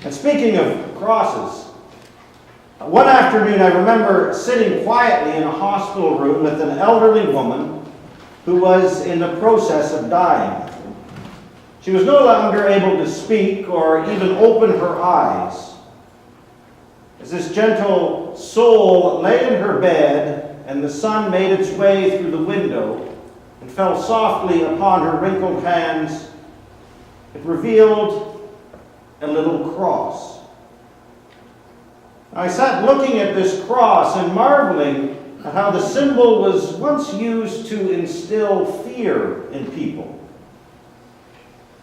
And speaking of crosses, one afternoon I remember sitting quietly in a hospital room with an elderly woman who was in the process of dying. She was no longer able to speak or even open her eyes. As this gentle soul lay in her bed and the sun made its way through the window and fell softly upon her wrinkled hands, it revealed a little cross. I sat looking at this cross and marveling at how the symbol was once used to instill fear in people.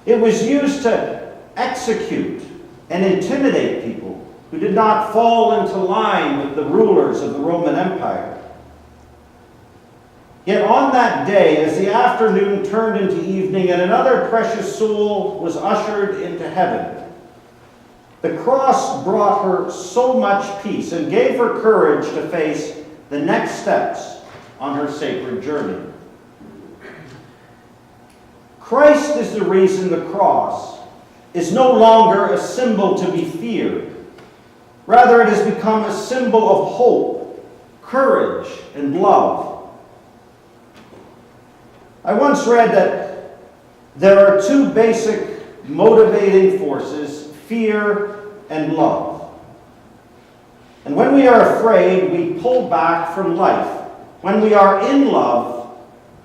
It was used to execute and intimidate people who did not fall into line with the rulers of the Roman Empire. Yet on that day, as the afternoon turned into evening and another precious soul was ushered into heaven, the cross brought her so much peace and gave her courage to face the next steps on her sacred journey. Christ is the reason the cross is no longer a symbol to be feared. Rather, it has become a symbol of hope, courage, and love. I once read that there are two basic motivating forces, fear and love. And when we are afraid, we pull back from life. When we are in love,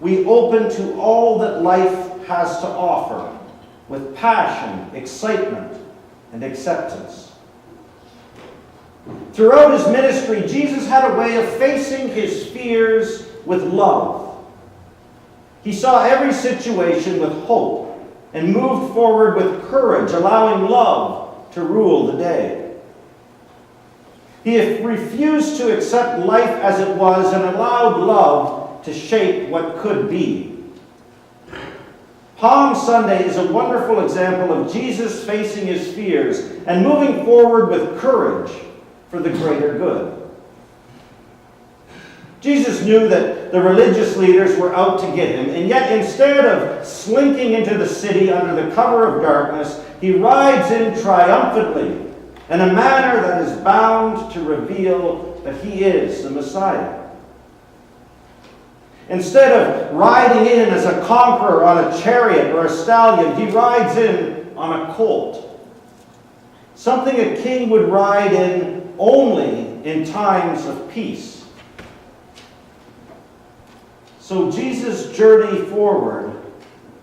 we open to all that life has to offer with passion, excitement, and acceptance. Throughout his ministry, Jesus had a way of facing his fears with love. He saw every situation with hope and moved forward with courage, allowing love to rule the day. He refused to accept life as it was and allowed love to shape what could be. Palm Sunday is a wonderful example of Jesus facing his fears and moving forward with courage for the greater good. Jesus knew that the religious leaders were out to get him, and yet instead of slinking into the city under the cover of darkness, he rides in triumphantly in a manner that is bound to reveal that he is the Messiah. Instead of riding in as a conqueror on a chariot or a stallion, he rides in on a colt. Something a king would ride in only in times of peace. So Jesus' journey forward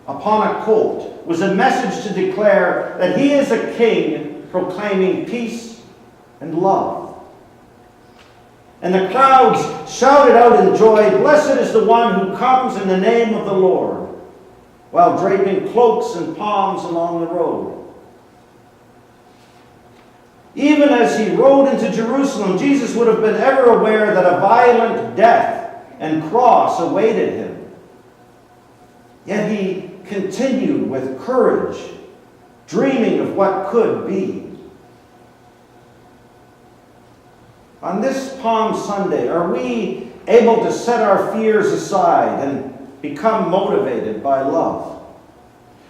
upon a colt was a message to declare that he is a king proclaiming peace and love. And the crowds shouted out in joy, "Blessed is the one who comes in the name of the Lord," while draping cloaks and palms along the road. Even as he rode into Jerusalem, Jesus would have been ever aware that a violent death and cross awaited him. Yet he continued with courage, dreaming of what could be. On this Palm Sunday, are we able to set our fears aside and become motivated by love?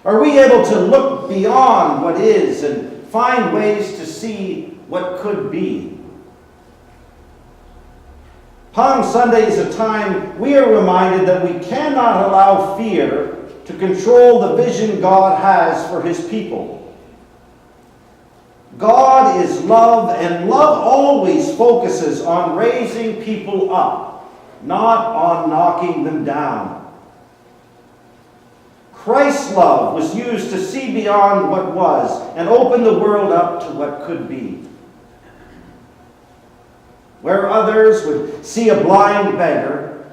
Are we able to look beyond what is and find ways to see what could be? Palm Sunday is a time we are reminded that we cannot allow fear to control the vision God has for his people. God is love, and love always focuses on raising people up, not on knocking them down. Christ's love was used to see beyond what was and open the world up to what could be. Where others would see a blind beggar,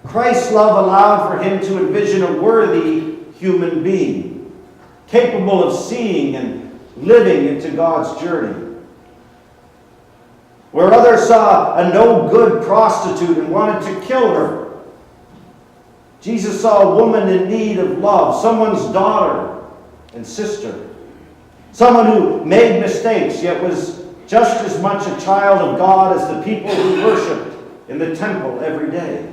Christ's love allowed for him to envision a worthy human being, capable of seeing and living into God's journey. Where others saw a no-good prostitute and wanted to kill her, Jesus saw a woman in need of love, someone's daughter and sister, someone who made mistakes yet was just as much a child of God as the people who worshiped in the temple every day.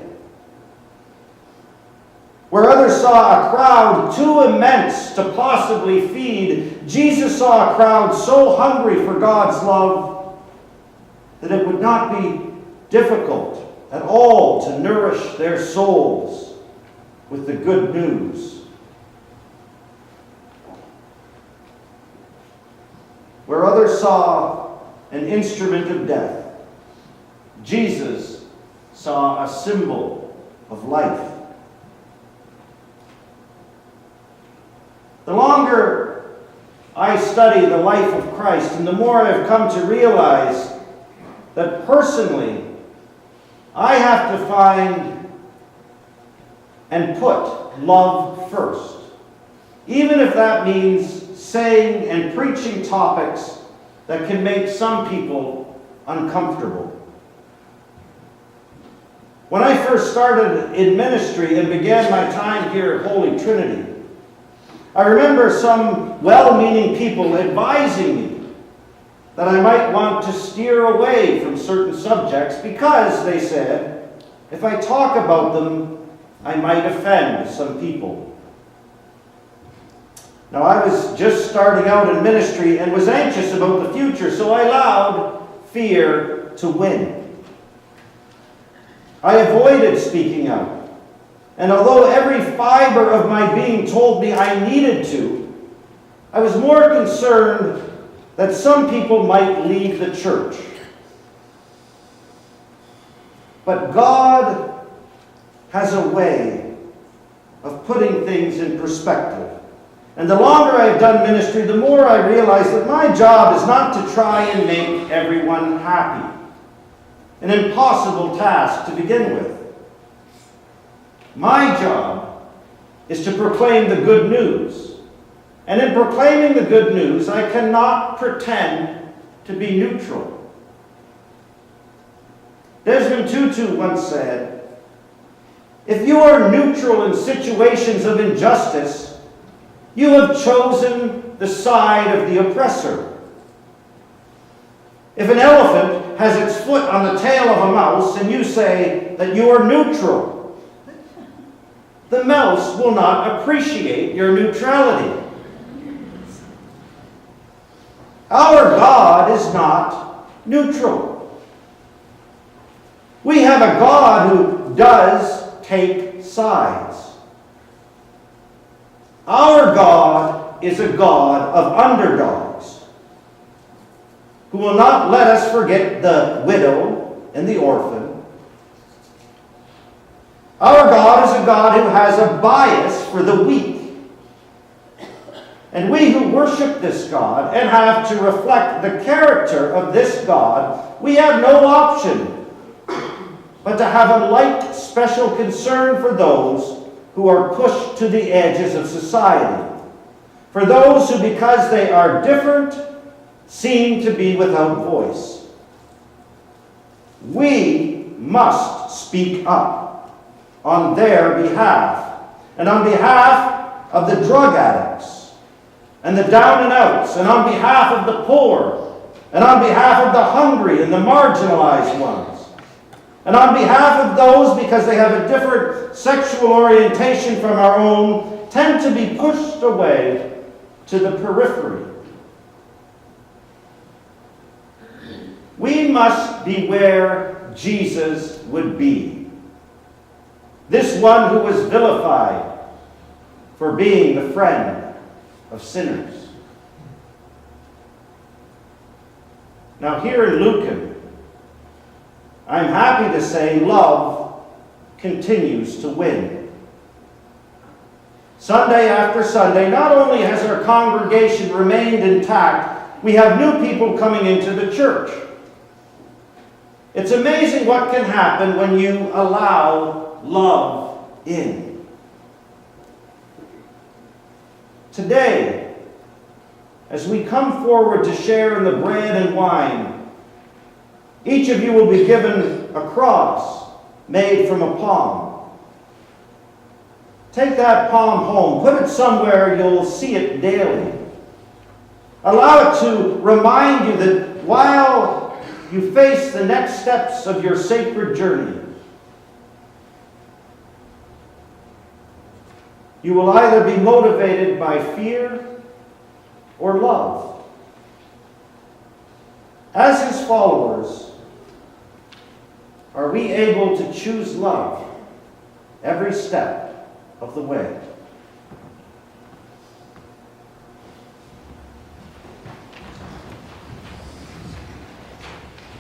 Where others saw a crowd too immense to possibly feed, Jesus saw a crowd so hungry for God's love that it would not be difficult at all to nourish their souls with the good news. Where others saw an instrument of death, Jesus saw a symbol of life. The longer I study the life of Christ, and the more I've come to realize that personally, I have to find and put love first. Even if that means saying and preaching topics that can make some people uncomfortable. When I first started in ministry and began my time here at Holy Trinity, I remember some well-meaning people advising me that I might want to steer away from certain subjects because, they said, if I talk about them, I might offend some people. Now, I was just starting out in ministry and was anxious about the future, so I allowed fear to win. I avoided speaking out. And although every fiber of my being told me I needed to, I was more concerned that some people might leave the church. But God has a way of putting things in perspective. And the longer I've done ministry, the more I realize that my job is not to try and make everyone happy. An impossible task to begin with. My job is to proclaim the good news. And in proclaiming the good news, I cannot pretend to be neutral. Desmond Tutu once said, "If you are neutral in situations of injustice, you have chosen the side of the oppressor. If an elephant has its foot on the tail of a mouse and you say that you are neutral, the mouse will not appreciate your neutrality." Our God is not neutral. We have a God who does take sides. Our God is a God of underdogs, who will not let us forget the widow and the orphan. Our God is a God who has a bias for the weak. And we who worship this God and have to reflect the character of this God, we have no option but to have a like special concern for those who are pushed to the edges of society. For those who, because they are different, seem to be without voice. We must speak up on their behalf, and on behalf of the drug addicts, and the down and outs, and on behalf of the poor, and on behalf of the hungry and the marginalized ones, and on behalf of those, because they have a different sexual orientation from our own, tend to be pushed away to the periphery. We must be where Jesus would be. This one who was vilified for being the friend of sinners. Now here in Lucan, I'm happy to say love continues to win. Sunday after Sunday, not only has our congregation remained intact, we have new people coming into the church. It's amazing what can happen when you allow love in. Today, as we come forward to share in the bread and wine, each of you will be given a cross made from a palm. Take that palm home. Put it somewhere you'll see it daily. Allow it to remind you that while you face the next steps of your sacred journey, You will either be motivated by fear or love. As his followers, are we able to choose love every step of the way?